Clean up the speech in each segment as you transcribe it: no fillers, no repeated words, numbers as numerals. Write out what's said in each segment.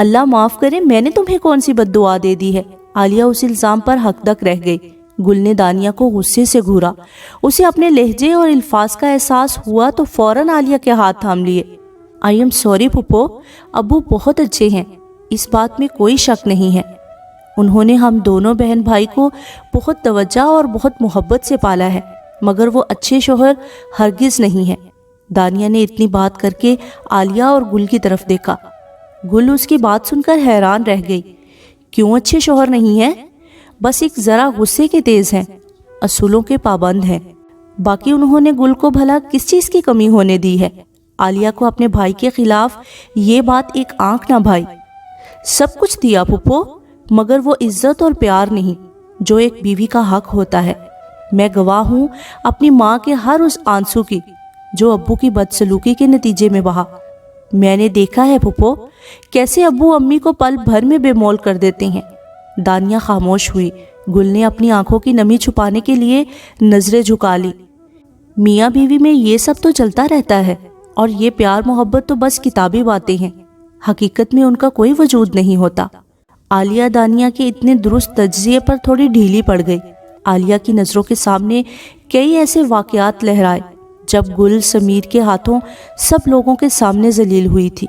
اللہ معاف کرے، میں نے تمہیں کون سی بد دعا دے دی ہے؟ عالیہ اس الزام پر حق دک رہ گئی۔ گل نے دانیہ کو غصے سے گھورا۔ اسے اپنے لہجے اور الفاظ کا احساس ہوا تو فوراً عالیہ کے ہاتھ تھام لیے۔ آئی ایم سوری پھپھو، ابو بہت اچھے ہیں، اس بات میں کوئی شک نہیں ہے۔ انہوں نے ہم دونوں بہن بھائی کو بہت توجہ اور بہت محبت سے پالا ہے، مگر وہ اچھے شوہر ہرگز نہیں ہیں۔ دانیہ نے اتنی بات کر کے عالیہ اور گل کی طرف دیکھا۔ گل اس کی بات سن کر حیران رہ گئی۔ کیوں اچھے شوہر نہیں ہیں؟ بس ایک ذرا غصے کے تیز ہیں، اصولوں کے پابند ہیں۔ باقی انہوں نے گل کو بھلا کس چیز کی کمی ہونے دی ہے؟ عالیہ کو اپنے بھائی کے خلاف یہ بات ایک آنکھ نہ بھائی۔ سب کچھ دیا پھپھو، مگر وہ عزت اور پیار نہیں جو ایک بیوی کا حق ہوتا ہے۔ میں گواہ ہوں اپنی ماں کے ہر اس آنسو کی جو ابو کی بدسلوکی کے نتیجے میں بہا۔ میں نے دیکھا ہے پھپھو کیسے ابو امی کو پل بھر میں بے مول کر دیتے ہیں۔ دانیہ خاموش ہوئی۔ گل نے اپنی آنکھوں کی نمی چھپانے کے لیے نظریں جھکا لی۔ میاں بیوی میں یہ سب تو چلتا رہتا ہے، اور یہ پیار محبت تو بس کتابی باتیں ہیں، حقیقت میں ان کا کوئی وجود نہیں ہوتا۔ عالیہ دانیہ کے اتنے درست تجزیے پر تھوڑی ڈھیلی پڑ گئی۔ عالیہ کی نظروں کے سامنے کئی ایسے واقعات لہرائے جب گل سمیر کے ہاتھوں سب لوگوں کے سامنے ذلیل ہوئی تھی۔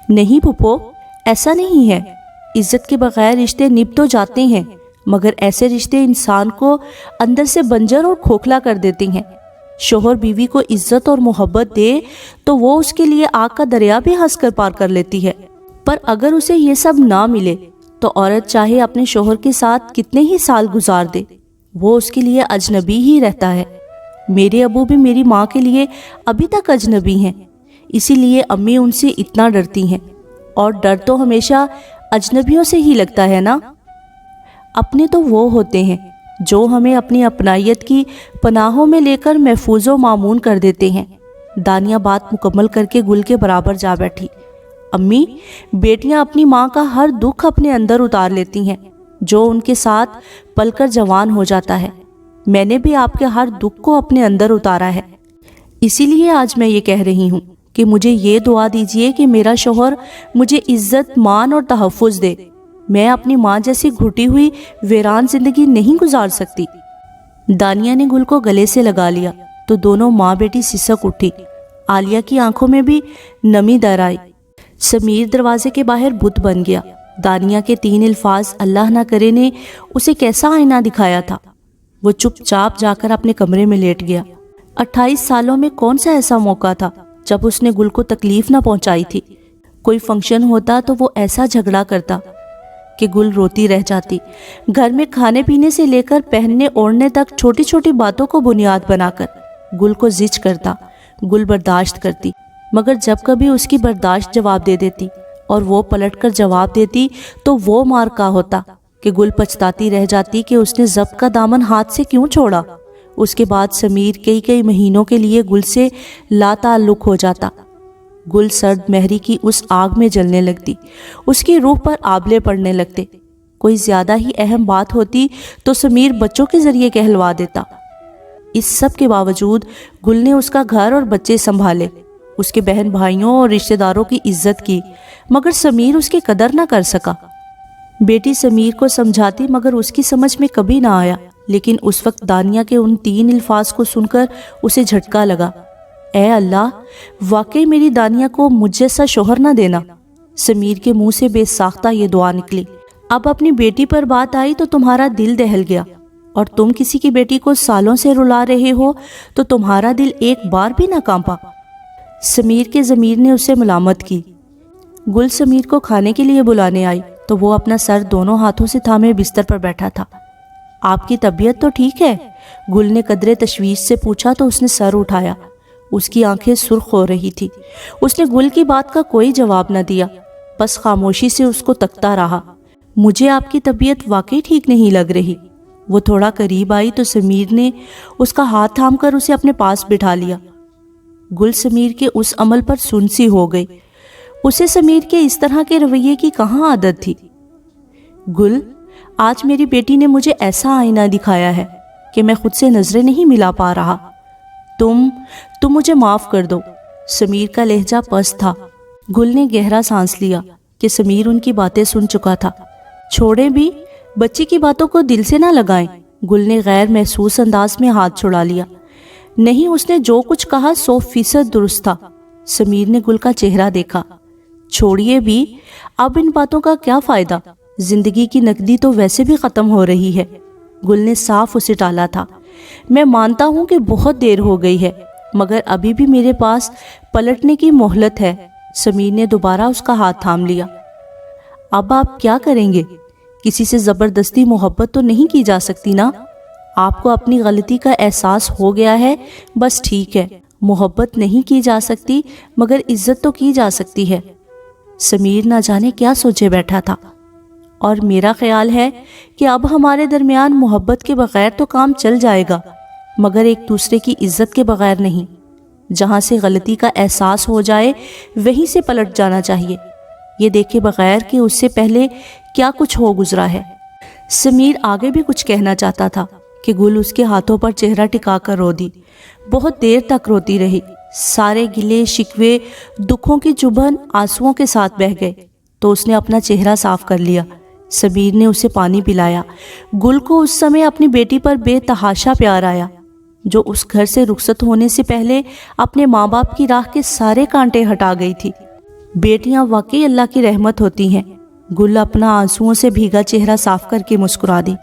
نہیں پھپھو، ایسا نہیں ہے۔ عزت کے بغیر رشتے نبھ تو جاتے ہیں، مگر ایسے رشتے انسان کو اندر سے بنجر اور کھوکھلا کر دیتے ہیں۔ شوہر بیوی کو عزت اور محبت دے تو وہ اس کے لیے آگ کا دریا بھی ہنس کر پار کر لیتی ہے، پر اگر اسے یہ سب نہ ملے تو عورت چاہے اپنے شوہر کے ساتھ کتنے ہی سال گزار دے، وہ اس کے لیے اجنبی ہی رہتا ہے۔ میرے ابو بھی میری ماں کے لیے ابھی تک اجنبی ہیں، اسی لیے امی ان سے اتنا ڈرتی ہیں، اور ڈر تو ہمیشہ اجنبیوں سے ہی لگتا ہے نا۔ اپنے تو وہ ہوتے ہیں جو ہمیں اپنی اپنائیت کی پناہوں میں لے کر محفوظ و مامون کر دیتے ہیں۔ دانیہ بات مکمل کر کے گل کے برابر جا بیٹھی۔ امی، بیٹیاں اپنی ماں کا ہر دکھ اپنے اندر اتار لیتی ہیں جو ان کے ساتھ پل کر جوان ہو جاتا ہے۔ میں نے بھی آپ کے ہر دکھ کو اپنے اندر اتارا ہے، اسی لیے آج میں یہ کہہ رہی ہوں کہ مجھے یہ دعا دیجئے کہ میرا شوہر مجھے عزت، مان اور تحفظ دے۔ میں اپنی ماں جیسی گھٹی ہوئی ویران زندگی نہیں گزار سکتی۔ دانیہ نے گل کو گلے سے لگا لیا تو دونوں ماں بیٹی سسک اٹھی۔ عالیہ کی آنکھوں میں بھی نمی در آئی۔ سمیر دروازے کے باہر بت بن گیا۔ دانیہ کے 3 الفاظ اللہ نہ کرے نے اسے کیسا آئینہ دکھایا تھا۔ وہ چپ چاپ جا کر اپنے کمرے میں لیٹ گیا۔ 28 سالوں میں کون سا ایسا موقع تھا جب اس نے گل کو تکلیف نہ پہنچائی تھی؟ کوئی فنکشن ہوتا تو وہ ایسا جھگڑا کرتا کہ گل روتی رہ جاتی۔ گھر میں کھانے پینے سے لے کر پہننے اوڑھنے تک چھوٹی چھوٹی باتوں کو بنیاد بنا کر گل کو زج کرتا۔ گل برداشت کرتی، مگر جب کبھی اس کی برداشت جواب دے دیتی اور وہ پلٹ کر جواب دیتی تو وہ مار کا ہوتا کہ گل پچھتاتی رہ جاتی کہ اس نے ضبط کا دامن ہاتھ سے کیوں چھوڑا۔ اس کے بعد سمیر کئی مہینوں کے لیے گل سے لا تعلق ہو جاتا۔ گل سرد مہری کی اس آگ میں جلنے لگتی، اس کی روح پر آبلے پڑنے لگتے۔ کوئی زیادہ ہی اہم بات ہوتی تو سمیر بچوں کے ذریعے کہلوا دیتا۔ اس سب کے باوجود گل نے اس کا گھر اور بچے سنبھالے، اس کے بہن بھائیوں اور رشتہ داروں کی عزت کی، مگر سمیر اس کی قدر نہ کر سکا۔ بیٹی سمیر کو سمجھاتی مگر اس کی سمجھ میں کبھی نہ آیا، لیکن اس وقت دانیہ کے ان 3 الفاظ کو سن کر اسے جھٹکا لگا۔ اے اللہ، واقعی میری دانیہ کو مجھ جیسا شوہر نہ دینا۔ سمیر کے منہ سے بے ساختہ یہ دعا نکلی۔ اب اپنی بیٹی پر بات آئی تو تمہارا دل دہل گیا، اور تم کسی کی بیٹی کو سالوں سے رلا رہے ہو تو تمہارا دل ایک بار بھی نہ کانپا۔ سمیر کے ضمیر نے اسے ملامت کی۔ گل سمیر کو کھانے کے لیے بلانے آئی تو وہ اپنا سر دونوں ہاتھوں سے تھامے بستر پر بیٹھا تھا۔ آپ کی طبیعت تو ٹھیک ہے؟ گل نے قدرے تشویش سے پوچھا تو اس نے سر اٹھایا۔ اس کی آنکھیں سرخ ہو رہی تھی۔ اس نے گل کی بات کا کوئی جواب نہ دیا، بس خاموشی سے اس کو تکتا رہا۔ مجھے آپ کی طبیعت واقعی ٹھیک نہیں لگ رہی۔ وہ تھوڑا قریب آئی تو سمیر نے اس کا ہاتھ تھام کر اسے اپنے پاس بٹھا لیا۔ گل سمیر کے اس عمل پر سنسی ہو گئی۔ اسے سمیر کے اس طرح کے رویے کی کہاں عادت تھی۔ گل، آج میری بیٹی نے مجھے ایسا آئینہ دکھایا ہے کہ میں خود سے نظریں نہیں ملا پا رہا۔ تم مجھے معاف کر دو۔ سمیر کا لہجہ پست تھا۔ گل نے گہرا سانس لیا کہ سمیر ان کی باتیں سن چکا تھا۔ چھوڑیں بھی، بچی کی باتوں کو دل سے نہ لگائیں۔ گل نے غیر محسوس انداز میں ہاتھ چھڑا لیا۔ نہیں، اس نے جو کچھ کہا 100% درست تھا۔ سمیر نے گل کا چہرہ دیکھا۔ چھوڑیے بھی، اب ان باتوں کا کیا فائدہ؟ زندگی کی نقدی تو ویسے بھی ختم ہو رہی ہے۔ گل نے صاف اسے ٹالا تھا۔ میں مانتا ہوں کہ بہت دیر ہو گئی ہے، مگر ابھی بھی میرے پاس پلٹنے کی مہلت ہے۔ سمیر نے دوبارہ اس کا ہاتھ تھام لیا۔ اب آپ کیا کریں گے؟ کسی سے زبردستی محبت تو نہیں کی جا سکتی نا؟ آپ کو اپنی غلطی کا احساس ہو گیا ہے، بس ٹھیک ہے۔ محبت نہیں کی جا سکتی مگر عزت تو کی جا سکتی ہے۔ سمیر نہ جانے کیا سوچے بیٹھا تھا، اور میرا خیال ہے کہ اب ہمارے درمیان محبت کے بغیر تو کام چل جائے گا، مگر ایک دوسرے کی عزت کے بغیر نہیں۔ جہاں سے غلطی کا احساس ہو جائے وہیں سے پلٹ جانا چاہیے، یہ دیکھے بغیر کہ اس سے پہلے کیا کچھ ہو گزرا ہے۔ سمیر آگے بھی کچھ کہنا چاہتا تھا کہ گل اس کے ہاتھوں پر چہرہ ٹکا کر رو دی۔ بہت دیر تک روتی رہی۔ سارے گلے شکوے دکھوں کی چبھن آنسوؤں کے ساتھ بہہ گئے تو اس نے اپنا چہرہ صاف کر لیا۔ سمیر نے اسے پانی پلایا۔ گل کو اس سمے اپنی بیٹی پر بے تحاشا پیار آیا، جو اس گھر سے رخصت ہونے سے پہلے اپنے ماں باپ کی راہ کے سارے کانٹے ہٹا گئی تھی۔ بیٹیاں واقعی اللہ کی رحمت ہوتی ہیں۔ گل اپنا آنسوؤں سے بھیگا چہرہ صاف کر کے مسکرا دی۔